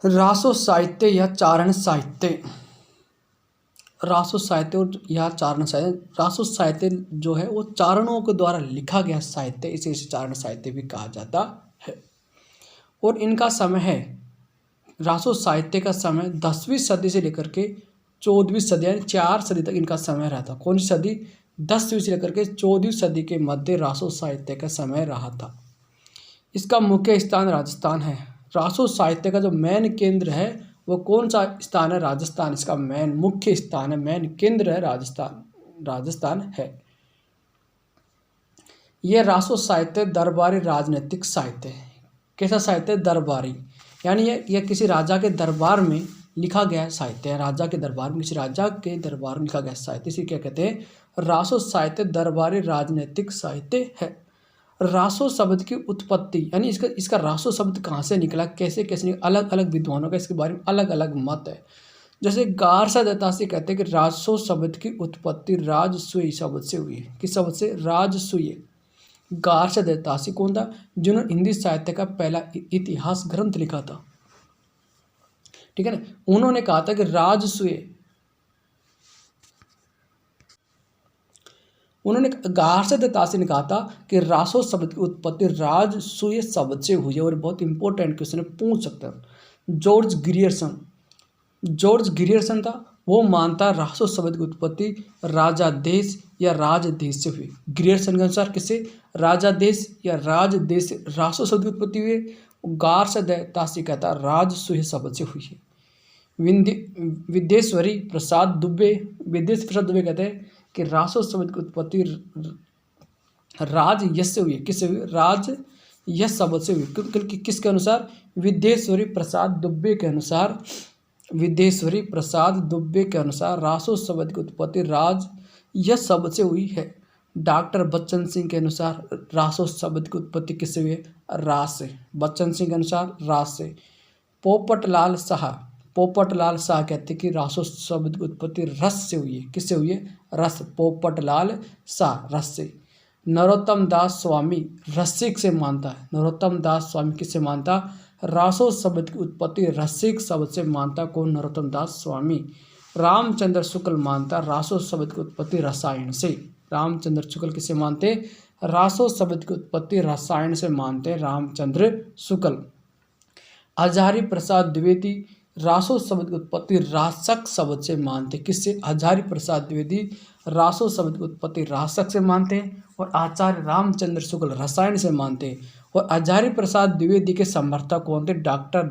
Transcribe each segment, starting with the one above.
रासो साहित्य या चारण साहित्य। रासो साहित्य और या चारण साहित्य, रासो साहित्य जो है वो चारणों के द्वारा लिखा गया साहित्य, इसे चारण साहित्य भी कहा जाता है। और इनका समय है, रासो साहित्य का समय 10वीं सदी से लेकर के 14वीं सदी यानी 4 सदी तक इनका समय रहा था। कौन सी सदी? 10वीं से लेकर के 14वीं सदी के मध्य रासो साहित्य का समय रहा था। इसका मुख्य स्थान राजस्थान है। रासो साहित्य का जो मेन केंद्र है वो कौन सा स्थान है? राजस्थान। इसका मेन मुख्य स्थान है, मेन केंद्र है राजस्थान है। यह रासो साहित्य दरबारी राजनीतिक साहित्य है। कैसा साहित्य? दरबारी, यानी यह किसी राजा के दरबार में लिखा गया साहित्य है। राजा के दरबार में, किसी राजा के दरबार में लिखा गया साहित्य, इसे क्या कहते हैं? रासो साहित्य दरबारी राजनीतिक साहित्य है। रासो शब्द की उत्पत्ति, यानी इसका रासो शब्द कहाँ से निकला, कैसे कैसे निकला, अलग अलग विद्वानों का इसके बारे में अलग अलग मत है। जैसे गारसा दत्तासी कहते हैं कि रासो शब्द की उत्पत्ति राजसूय शब्द से हुई है। किस शब्द से? राजसूय। गारसा दत्तासी कौन था? जिन्होंने हिंदी साहित्य का पहला इतिहास ग्रंथ लिखा था, ठीक है ना। उन्होंने कहा था कि राजसूय, उन्होंने गारसा दत्तासी ने कहा था कि रासो शब्द की उत्पत्ति राजसूय शब्द से हुई है। और बहुत इंपॉर्टेंट क्वेश्चन पूछ सकता है। जॉर्ज ग्रियर्सन था, वो मानता रासो शब्द की उत्पत्ति राजा देश या राजदेश से हुई। ग्रियर्सन के अनुसार किससे? राजा देश या राजदेश से रासो शब्द की उत्पत्ति हुई। गारसा दत्तासी कहता राजसूय शब्द से हुई है। विद्येश्वरी प्रसाद दुबे कहते हैं कि रासो शब्द की उत्पत्ति राज यश से हुई है। किससे हुई? राज यश शब्द से हुई। किसके अनुसार? विद्येश्वरी प्रसाद दुबे के अनुसार रासो शब्द की उत्पत्ति राज यश शब्द से हुई है। डॉक्टर बच्चन सिंह के अनुसार रासो शब्द की उत्पत्ति किससे हुई है? रास से। बच्चन सिंह के अनुसार रास से। पोपटलाल शाह कहते हैं कि रासो शब्द की उत्पत्ति रस से हुई है। किससे हुई है? रस। पोपटलाल शाह रस से। नरोत्तम दास स्वामी रसिक से मानता है। नरोत्तम दास स्वामी किससे मानता? रासो शब्द की उत्पत्ति रसिक शब्द से मानता। कौन? नरोत्तम दास स्वामी। रामचंद्र शुक्ल मानता रासो शब्द की उत्पत्ति रसायन से। रामचंद्र शुक्ल किससे मानते? रासो शब्द की उत्पत्ति रसायन से मानते रामचंद्र शुक्ल। हजारी प्रसाद द्विवेदी रासो शब्द की उत्पत्ति रासक शब्द से मानते। किससे? हजारी प्रसाद द्विवेदी रासो शब्द की उत्पत्ति रासक से मानते हैं। और आचार्य रामचंद्र शुक्ल रसायन से मानते हैं। और हजारी प्रसाद द्विवेदी के समर्थक कौन थे? डॉक्टर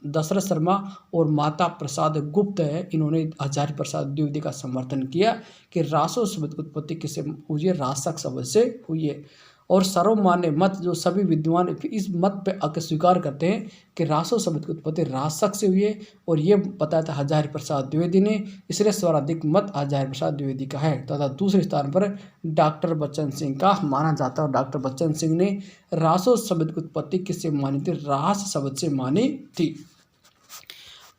दशरथ शर्मा और माता प्रसाद गुप्त है। इन्होंने हजारी प्रसाद द्विवेदी का समर्थन किया कि रासो शब्द की उत्पत्ति किससे हुई है? रासक शब्द से हुई है। और सर्वमान्य मत जो सभी विद्वान इस मत पे आकर स्वीकार करते हैं कि रासो शब्द की उत्पत्ति रासक से हुई है। और ये बताया था हजारी प्रसाद द्विवेदी ने, इसलिए सर्वाधिक मत हजारी प्रसाद द्विवेदी का है। तथा दूसरे स्थान पर डॉक्टर बच्चन सिंह का माना जाता है। और डॉक्टर बच्चन सिंह ने रासो शब्द की उत्पत्ति किससे मानी थी? रास शब्द से मानी थी।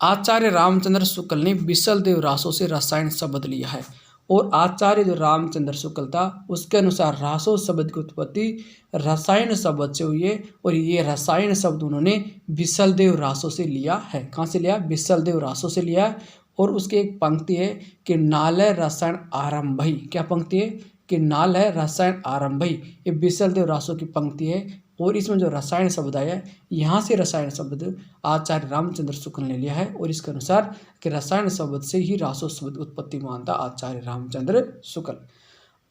आचार्य रामचंद्र शुक्ल ने बिसल देव रासो से रसायन शब्द लिया है। और आचार्य जो रामचंद्र शुक्ल था उसके अनुसार रासो शब्द की उत्पत्ति रसायन शब्द से हुई है। और ये रसायन शब्द उन्होंने बिसलदेव रासो से लिया है। कहाँ से लिया? बिसलदेव रासो से लिया। और उसकी एक पंक्ति है कि नालय रसायन आरंभई। क्या पंक्ति है? कि नाल है रसायन आरंभई। ये बिसलदेव रासो की पंक्ति है। और इसमें जो रसायन शब्द आया है, यहाँ से रसायन शब्द आचार्य रामचंद्र शुक्ल ने लिया है। और इसके अनुसार कि रसायन शब्द से ही रासो शब्द उत्पत्ति मानता आचार्य रामचंद्र शुक्ल।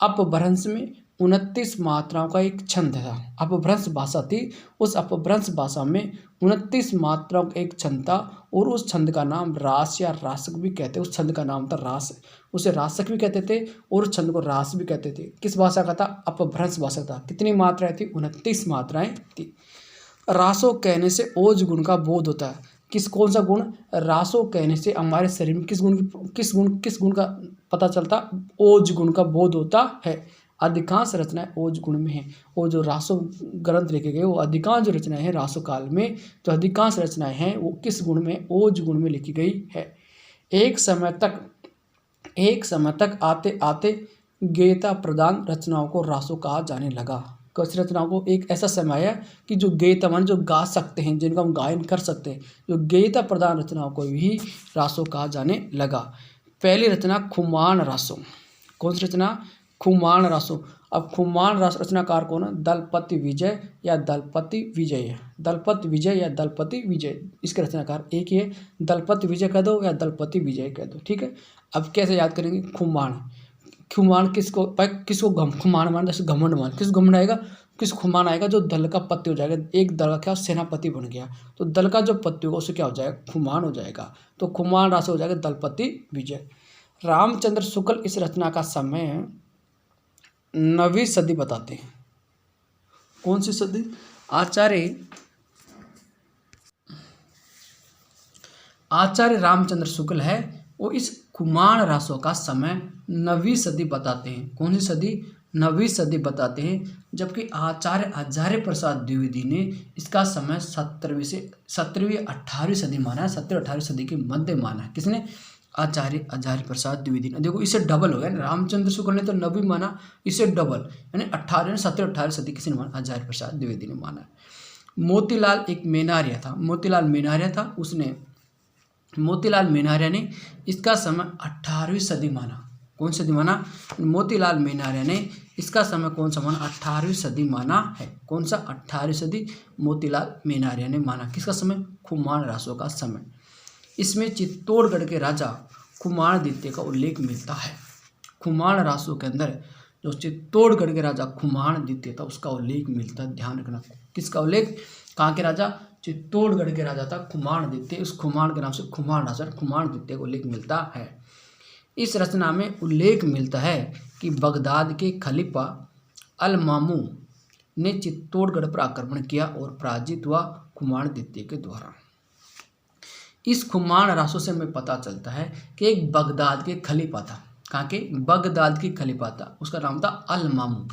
अपभ्रंश में 29 मात्राओं का एक छंद था। अपभ्रंश भाषा थी, उस अपभ्रंश भाषा में 29 मात्राओं का एक छंद था। और उस छंद का नाम रास या रासक भी कहते। उस छंद का नाम था रास, उसे रासक भी कहते थे और उस छंद को रास भी कहते थे। किस भाषा का था? अपभ्रंश भाषा था। कितनी मात्राएं थी? 29 मात्राएं थी। रासो कहने से ओज गुण का बोध होता है। कौन सा गुण? रासो कहने से हमारे शरीर में किस गुण का पता चलता? ओज गुण का बोध होता है। अधिकांश रचनाएं ओज गुण में हैं। और जो रासो ग्रंथ लिखे गए वो अधिकांश जो रचनाएं हैं रासो काल में, जो अधिकांश रचनाएं हैं वो किस गुण में? ओज गुण में लिखी गई है। एक समय तक आते आते गेयता प्रधान रचनाओं को रासो कहा जाने लगा। कुछ रचनाओं को एक ऐसा समय है कि जो गेयता मान जो गा सकते हैं, जिनका हम गायन कर सकते हैं, जो गेयता प्रधान रचनाओं को भी रासो कहा जाने लगा। पहली रचना खुमान रासो। कौन सी रचना? खुमान रासो। अब खुमान रास रचनाकार कौन है? दलपति विजय या दलपति विजय है। दलपति विजय या दलपति विजय, इसके रचनाकार एक ही है। दलपति विजय कह दो या दलपति विजय कह दो, ठीक है। अब कैसे याद करेंगे? खुमान। खुमान किसको खुमान मान, जैसे घमंड मान, किस घमंड आएगा? किस खुमान आएगा? जो दल का पति हो जाएगा, एक दल का क्या सेनापति बन गया, तो दल का जो पति होगा उसे क्या हो जाएगा? खुमान हो जाएगा। तो खुमान रासो हो जाएगा दलपति विजय। रामचंद्र शुक्ल इस रचना का समय 9वीं सदी बताते हैं। कौन सी सदी? आचार्य रामचंद्र शुक्ल है, वो इस खुमान रासो का समय 9वीं सदी बताते हैं। कौन सी सदी? 9वीं सदी बताते हैं। जबकि आचार्य आचार्य प्रसाद द्विवेदी ने इसका समय 17वीं 18वीं सदी माना है। 17वीं 18वीं सदी के मध्य माना है। किसने? आचार्य आचार्य प्रसाद द्विवेदी ने। देखो इससे डबल हो गया। रामचंद्र शुक्ल ने तो 9वीं माना, इससे डबल यानी 17वीं 18वीं सदी किसने माना? आचार्य प्रसाद द्विवेदी ने माना। मोतीलाल एक मेनारिया था, मोतीलाल मेनारिया था, उसने मोतीलाल मेनारिया ने इसका समय 18वीं सदी माना। कौन सदी माना? मोतीलाल मेनारिया ने इसका समय कौन सा माना? 18वीं सदी माना है। कौन सा? 18वीं सदी मोतीलाल मेनारिया ने माना। किसका समय? खुमान रासो का समय। इसमें चित्तौड़गढ़ के राजा खुमान द्वितीय का उल्लेख मिलता है। खुमान रासो के अंदर जो चित्तौड़गढ़ के राजा खुमान द्वितीय था उसका उल्लेख मिलता है। ध्यान रखना। किसका उल्लेख? कहाँ के राजा? चित्तौड़गढ़ के राजा था खुमान द्वितीय। उस खुमान के नाम से खुमान राजा खुमान द्वितीय को उल्लेख मिलता है। इस रचना में उल्लेख मिलता है कि बगदाद के खलीफा अल मामून ने चित्तौड़गढ़ पर आक्रमण किया और पराजित हुआ खुमान द्वितीय के द्वारा। इस खुमान रासो से हमें पता चलता है कि एक बगदाद के खलीफा था। कहाँ के? बगदाद के खलीफा था, उसका नाम था अल मामून।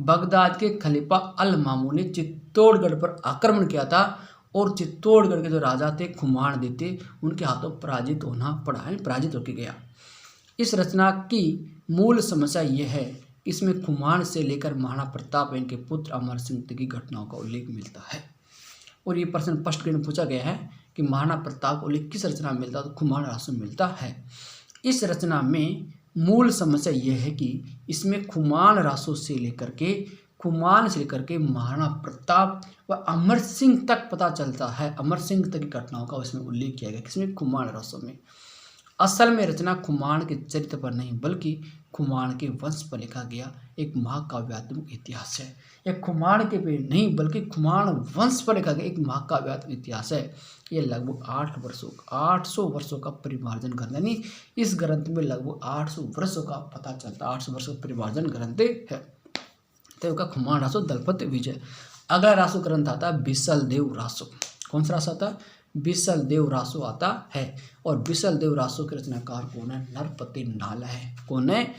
बगदाद के खलीफा अल मामून ने चित्तौड़गढ़ पर आक्रमण किया था और चित्तौड़गढ़ के जो राजा थे खुमान द्वितीय, उनके हाथों पराजित होना पड़ा, पराजित होकर गया। इस रचना की मूल समस्या यह है कि इसमें खुमान से लेकर महाराणा प्रताप इनके पुत्र अमर सिंह की घटनाओं का उल्लेख मिलता है। और ये प्रश्न स्पष्ट करके पूछा गया है कि महाराणा प्रताप का उल्लेख किस रचना में मिलता है? तो खुमान रासो में मिलता है। इस रचना में मूल समस्या यह है कि इसमें खुमान रासो से लेकर के महाराणा प्रताप व अमर सिंह तक पता चलता है। अमर सिंह तक की घटनाओं का इसमें उल्लेख किया गया। किसमें? खुमान रासो में। असल में रचना खुमान के चरित्र पर नहीं बल्कि खुमान के वंश पर लिखा गया एक महाकाव्यात्मक इतिहास है। यह खुमान के पे नहीं बल्कि खुमान वंश पर लिखा गया एक महाकाव्यात्मक इतिहास है। ये लगभग 800 वर्षों का परिमार्जन ग्रंथ, यानी इस ग्रंथ में लगभग 800 वर्षों का पता चलता है। 800 वर्षों का परिमार्जन ग्रंथ है। तो का खुमान रासो दलपति विजय। अगला रासो ग्रंथ आता है बिसलदेव रासो। कौन सा रासो आता है? बिसलदेव रासो आता है। और बिसलदेव रासो के रचनाकार कौन है? नरपति नाला है। कौन है?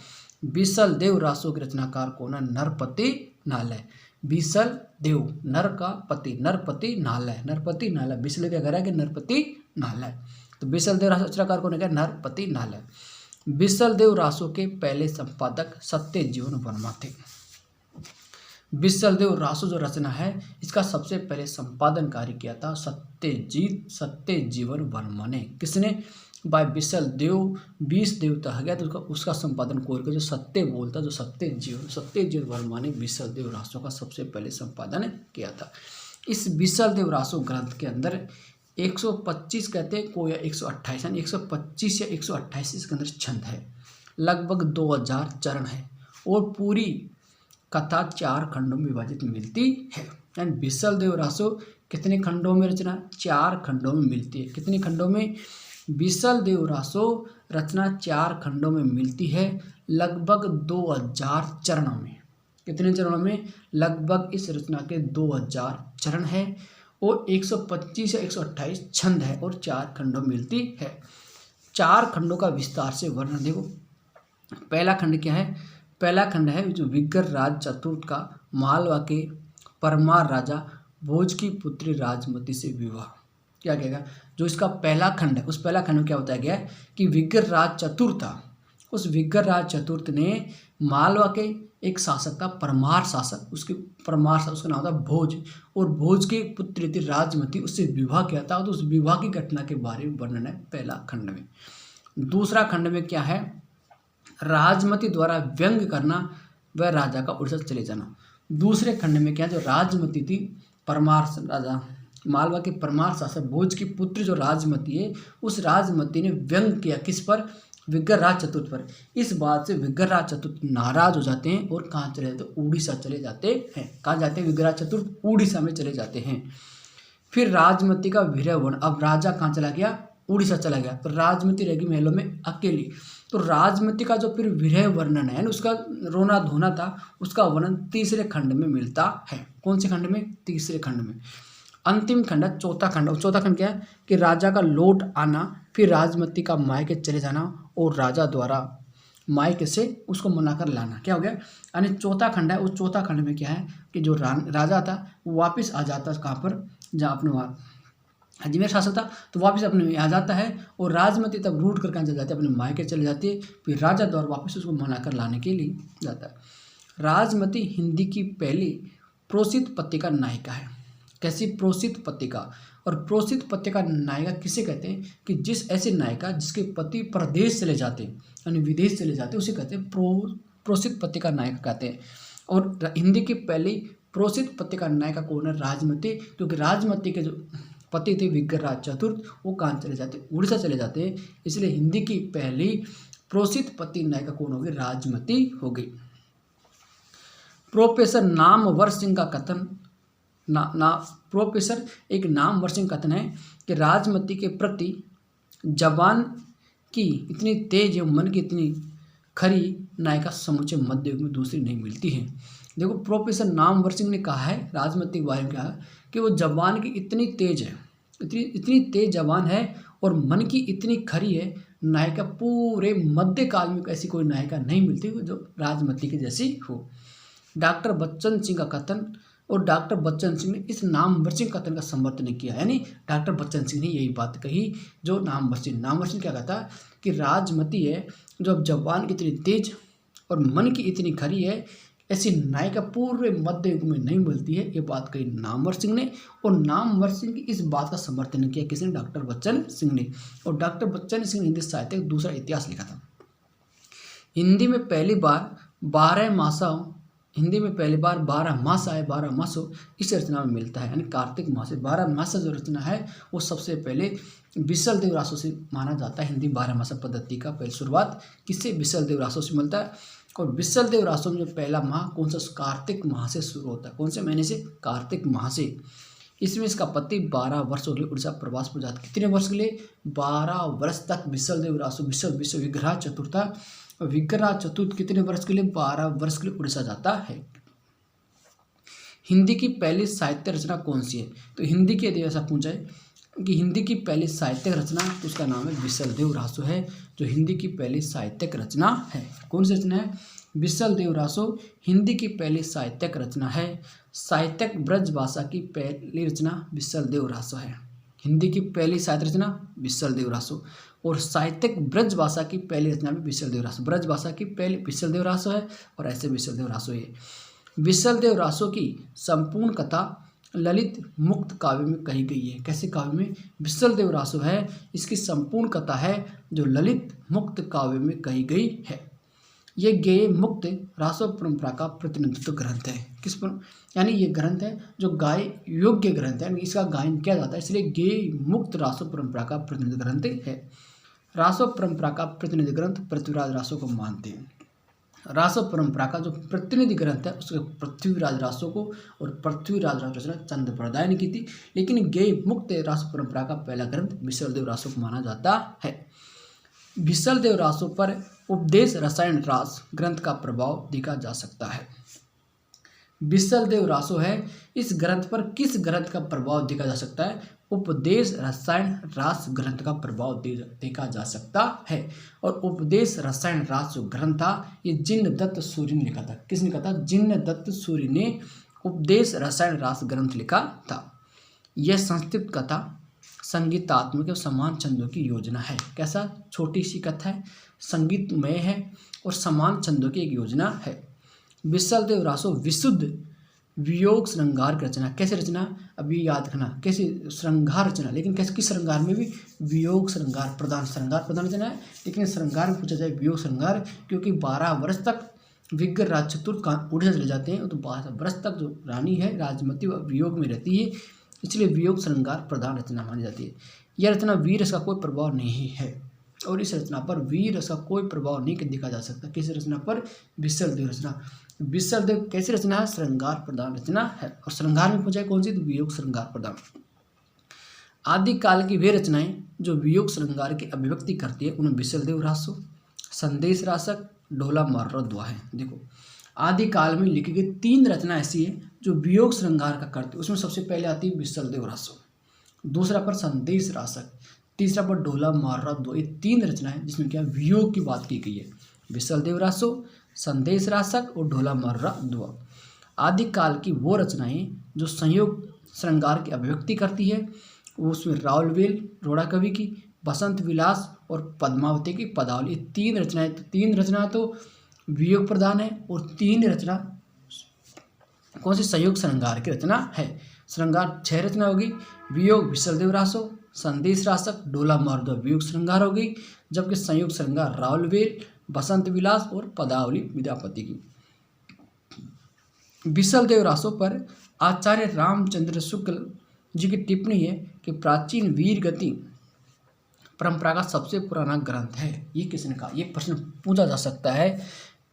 बिसलदेव रासो के रचनाकार कौन है? नरपति नाला है। बिसलदेव नर का पति, नरपति नाला है। नरपति नाला बिसल क्या कह रहा है कि नरपति नाला है। तो बिसलदेव रासो रचनाकार कौन है? नरपति नाला है। बिसलदेव रासो के पहले संपादक सत्यजीवन वर्मा थे। बिसलदेव रासो जो रचना है इसका सबसे पहले संपादन कार्य किया था सत्यजीवन वर्मा ने। किसने? बाय बिसलदेव 20 देवता है गया तो उसका संपादन कोर के जो सत्य बोलता, जो सत्यजीवन वर्मा ने बिसलदेव रासो का सबसे पहले संपादन किया था। इस बिसलदेव रासो ग्रंथ के अंदर 125 कहते हैं को या 128 यानी 125 या 128 इसके अंदर छंद है। लगभग 2000 चरण है और पूरी कथा 4 खंडों में विभाजित मिलती है। यानी बिसलदेव रासो कितने खंडों में रचना? 4 खंडों में मिलती है। कितने खंडों में? बिसलदेव रासो रचना 4 खंडों में मिलती है, लगभग 2000 चरणों में। कितने चरणों में? लगभग इस रचना के 2000 चरण है और 125 या 128 छंद है और 4 खंडों में मिलती है। 4 खंडों का विस्तार से वर्णन देखो। पहला खंड क्या है? पहला खंड है जो विग्रह राज चतुर्थ का मालवा के परमार राजा भोज की पुत्री राजमती से विवाह। क्या कहेगा? जो इसका पहला खंड है उस पहला खंड में क्या बताया गया है कि विग्रह राज चतुर्थ था उस विग्रहराज चतुर्थ ने मालवा के एक शासक था, परमार शासक, उसका नाम था भोज, और भोज के पुत्री थी राजमती, उससे विवाह किया था। तो उस विवाह की घटना के बारे में वर्णन है पहला खंड में। दूसरा खंड में क्या है, राजमती द्वारा व्यंग करना व राजा का उड़ीसा चले जाना। दूसरे खंड में क्या है, जो राजमती थी परमार राजा मालवा के परमार शासक भोज की पुत्र जो राजमती है, उस राजमती ने व्यंग किया किस पर, विग्रहराज चतुर्थ पर। इस बात से विग्रहराज चतुर्थ नाराज हो जाते हैं और कहाँ चले जाते हैं, उड़ीसा चले जाते हैं। कहाँ जाते हैं, विग्रहराज चतुर्थ उड़ीसा में चले जाते हैं। फिर राजमती का विरहवन, अब राजा कहाँ चला गया, उड़ीसा चला गया, तो राजमती रहेगी महलों में अकेली। तो राजमती का जो फिर विरह वर्णन है, उसका रोना धोना था, उसका वर्णन तीसरे खंड में मिलता है। कौन से खंड में, तीसरे खंड में। अंतिम खंड है चौथा खंड, और चौथा खंड क्या है कि राजा का लौट आना, फिर राजमती का मायके चले जाना और राजा द्वारा मायके से उसको मनाकर लाना। क्या हो गया, यानी चौथा खंड है। उस चौथा खंड में क्या है कि जो राजा था वो वापस आ जाता है कहाँ पर, जहाँ अपने वहाँ अजमेर शासक था, तो वापस अपने में आ जाता है और राजमती तब रूट कर कहाँ चले जाती है, अपने मायके चले जाती है। फिर राजा द्वारा वापस उसको मनाकर लाने के लिए जाता है। राजमती हिंदी की पहली प्रोसित पत्रिका नायिका है। कैसी, प्रोसित पत्रिका। और प्रोसित पत्रिका नायिका किसे कहते हैं कि जिस ऐसे नायिका जिसके पति प्रदेश चले जाते हैं, यानी विदेश चले जाते हैं, उसे कहते हैं प्रोसित पत्रिका नायिका कहते हैं। और हिंदी की पहली प्रोसित पत्रिका नायिका कौन है, राजमती, क्योंकि राजमती के जो पति थे विग्रहराज चतुर्थ, वो कहाँ चले जाते, उड़ीसा चले जाते हैं, इसलिए हिंदी की पहली प्रोसित पत्रिका नायिका कौन होगी, राजमती हो गई। प्रोफेसर नामवर सिंह का कथन प्रोफेसर एक नामवर सिंह कथन है कि राजमती के प्रति जबान की इतनी तेज एवं मन की इतनी खरी नायिका समूचे मध्य युग में दूसरी नहीं मिलती है। देखो, प्रोफेसर नामवर सिंह ने कहा है राजमती के बारे में, कहा कि वो जबान की इतनी तेज है, इतनी तेज जबान है और मन की इतनी खरी है, नायिका पूरे मध्यकाल में ऐसी कोई नायिका नहीं मिलती जो राजमती की जैसी हो। डॉक्टर बच्चन सिंह का कथन, और डॉक्टर बच्चन सिंह ने इस नामवर सिंह कथन का समर्थन किया, यानी डॉक्टर बच्चन सिंह ने यही बात कही जो नामवर सिंह क्या कहता है कि राजमती है जो अब जबान की इतनी तेज और मन की इतनी खरी है, ऐसी नायिका पूरे मध्य युग में नहीं मिलती है, ये बात कही नामवर सिंह ने। और नामवर सिंह की इस बात का समर्थन किया किसने, डॉक्टर बच्चन सिंह ने। और डॉक्टर बच्चन सिंह ने हिंदी साहित्य का दूसरा इतिहास लिखा था। हिंदी में पहली बार 12 मास आए, 12 मासों इस रचना में मिलता है, यानी कार्तिक मास से 12 मास जो रचना है वो सबसे पहले बिसल देव रासों से माना जाता है। हिंदी 12 मासा पद्धति का पहली शुरुआत किससे, बिसल देव रासों से मिलता है। और बिसल देव रासों में जो पहला माह कौन सा, कार्तिक माह से शुरू होता है। कौन से महीने से, कार्तिक माह से। इसमें इसका पति 12 वर्षों के लिए उड़ीसा प्रवास पर जाता। कितने वर्ष के लिए, 12 वर्ष तक बिसल देव रासों, विश्व विग्रह चतुर्था, विग्रह चतुर्थ कितने वर्ष के लिए, 12 वर्ष के लिए उड़ीसा जाता है। हिंदी की पहली साहित्य रचना कौन सी है, तो हिंदी की यदि ऐसा पूछा है कि हिंदी की पहली साहित्यिक रचना, तो उसका नाम है बिसल देव रासो है, जो हिंदी की पहली साहित्यिक रचना है। कौन सी रचना है, बिसल देव रासो हिंदी की पहली साहित्यिक रचना है। साहित्यिक ब्रज भाषा की पहली रचना बिसल देव रासो है। हिंदी की पहली साहित्य रचना बिसल देव रासो, और साहित्यिक ब्रज भाषा की पहली रचना भी बिसल देव रासो। ब्रज भाषा की पहली बिसल देव रासो है और ऐसे बिसल देव रासो है। बिसल देव रासो की संपूर्ण कथा ललित मुक्त काव्य में कही गई है। कैसे काव्य में, बिसल देव रासो है, इसकी संपूर्ण कथा है जो ललित मुक्त काव्य में कही गई है। ये गेय मुक्त रासो परंपरा का प्रतिनिधित्व ग्रंथ है। किस पर, यानी ये ग्रंथ है जो गाय योग्य ग्रंथ है, यानी इसका गायन किया जाता है, इसलिए गेय मुक्त रासो परंपरा का प्रतिनिधि ग्रंथ है। रासो परंपरा का प्रतिनिधि ग्रंथ पृथ्वीराज रासो को मानते हैं। रासो परंपरा का जो प्रतिनिधि ग्रंथ है उसके पृथ्वीराज रासो को, और पृथ्वीराज रासो रचना चंद्रप्रदाय ने की थी, लेकिन गेय मुक्त रासो परंपरा का पहला ग्रंथ बिसल देव रासो को माना जाता है। बिसल देव रासो पर उपदेश रसायन रास ग्रंथ का प्रभाव देखा जा सकता है। बिसल देव रासो है, इस ग्रंथ पर किस ग्रंथ का प्रभाव देखा जा सकता है, उपदेश रसायन रास ग्रंथ का प्रभाव देखा जा सकता है। और उपदेश रसायन रास जो ग्रंथ था ये जिन्न दत्त सूर्य ने लिखा था। किसने लिखा था, जिन्न दत्त सूर्य ने उपदेश रसायन रास ग्रंथ लिखा था। यह संगीतात्मक और समान छंदों की योजना है। कैसा? छोटी सी कथा है, संगीतमय है और समान छंदों की एक योजना है। विसल देव रासो विशुद्ध वियोग श्रृंगार की रचना। कैसे रचना? अभी याद रखना, कैसे? श्रृंगार रचना, लेकिन कैसे? किस श्रृंगार में भी? वियोग श्रृंगार प्रधान, श्रृंगार प्रधान रचना है, लेकिन श्रृंगार में पूछा जाए वियोग श्रृंगार, क्योंकि 12 वर्ष तक विग्र राज चतुर्थ उड़ीसा चले जाते हैं, तो 12 वर्ष तक जो रानी है राजमती वियोग में रहती है, इसलिए वियोग श्रृंगार प्रधान रचना मानी जाती है। यह रचना वीर रस का कोई प्रभाव नहीं है, और इस रचना पर वीर रस का कोई प्रभाव नहीं देखा जा सकता। किस रचना पर? विसल देव रचना। विसल देव कैसी रचना है? श्रृंगार प्रधान रचना है, और श्रृंगार में पूछा है कौन सी? तो वियोग श्रृंगार प्रधान। आदिकाल की वे रचनाएं जो वियोग श्रृंगार की अभिव्यक्ति करती है उन्हें विसल देव रासो, संदेश रासक, ढोला मार्रा दुआ है। देखो, आदिकाल में लिखी गई 3 रचना ऐसी है जो वियोग श्रृंगार का करती है। उसमें सबसे पहले आती है विसल देव रासो, दूसरा पर संदेश रासक, तीसरा पर ढोला मार्रा दुआ। ये 3 रचनाएं जिसमें क्या वियोग की बात की गई है। विसल देव रासो, संदेश रासक और ढोला मार्रा दुआ। आदिकाल की वो रचनाएं जो संयोग श्रृंगार की अभिव्यक्ति करती है, वो उसमें राउलवेल रोड़ा कवि की, बसंत विलास और पद्मावती की पदावली, 3 रचनाएं। तो 3 रचना तो वियोग प्रधान है और 3 रचना कौन सी? संयोग श्रृंगार की रचना है। श्रृंगार 6 रचना होगी, वियोग विसल देव रासो, संदेश रासक, ढोला मार्रा दुआ वियोग श्रृंगार हो गई, जबकि संयोग श्रृंगार राउलवेल, बसंत विलास और पदावली विद्यापति की। विसल देव रासो पर आचार्य रामचंद्र शुक्ल जी की टिप्पणी है कि प्राचीन वीर गति परंपरा का सबसे पुराना ग्रंथ है। ये किसने कहा? ये प्रश्न पूछा जा सकता है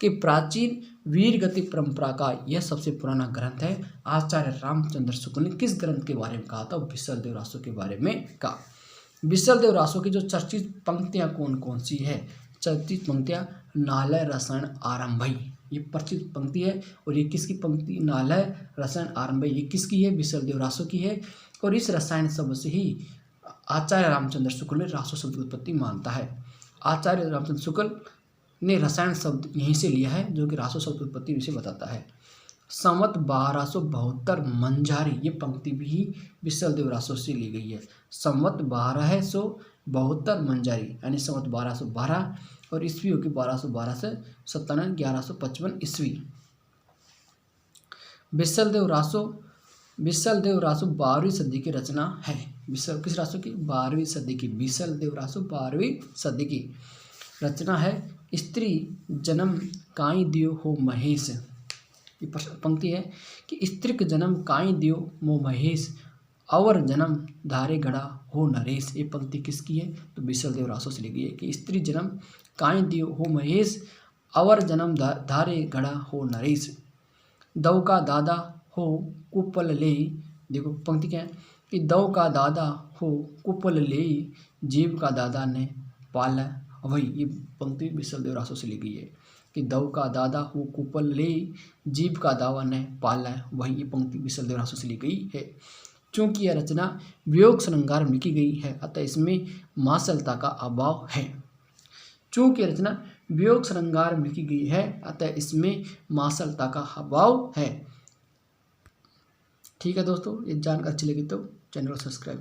कि प्राचीन वीर गति परंपरा का यह सबसे पुराना ग्रंथ है। आचार्य रामचंद्र शुक्ल ने किस ग्रंथ के बारे में कहा था? विसल देव रासो के बारे में कहा। विसल देव रासो की जो चर्चित पंक्तियां कौन कौन सी है? चर्चित पंक्तियां नालय रसायन आरंभई, ये परिचित पंक्ति है, और ये किसकी पंक्ति? नालय रसायन आरंभई, ये किसकी है? विसल देव रासो की है। और इस रसायन शब्द से ही आचार्य रामचंद्र शुक्ल ने रासो शब्द की उत्पत्ति मानता है। आचार्य रामचंद्र शुक्ल ने रसायन शब्द यहीं से लिया है, जो कि रासो शब्द की उत्पत्ति विषय बताता है। संवत 1272 मंझारी, ये पंक्ति भी विसल देव रासो से ली गई है। संवत 1272 मंझारी, यानी संवत 1212 और ईस्वी होगी 1212 से 97 1155 ईस्वी। विसल देव रासो 12वीं सदी की रचना है। विसल किस रासो की? 12वीं सदी की। विसल देव रासो 12वीं सदी की रचना है। स्त्री जन्म काई दियो हो महेश, ये पंक्ति है कि स्त्री के जन्म काई दियो मो महेश, अवर जन्म धारे गढ़ा हो नरेश। ये पंक्ति किसकी है? तो विसल देव रासो से लिखी है कि स्त्री जन्म काई दियो हो महेश, अवर जन्म धारे गढ़ा हो नरेश, दव का दादा हो कुपल ले। देखो पंक्ति क्या है कि दव का दादा हो कुपल ले, जीव का दादा ने पाला वही। ये पंक्ति विसल देव रासो से लिखी है कि दव का दादा हो कुपल ले, जीव का दावा ने पाला वही। ये पंक्ति विसल देव रासो से लिखी गई है। चूंकि यह रचना वियोग श्रृंगार में लिखी गई है, अतः इसमें मासलता का अभाव है। चूंकि रचना वियोग श्रृंगार में लिखी गई है, अतः इसमें मासलता का अभाव है। ठीक है दोस्तों, ये जानकारी अच्छी लगी तो चैनल को सब्सक्राइब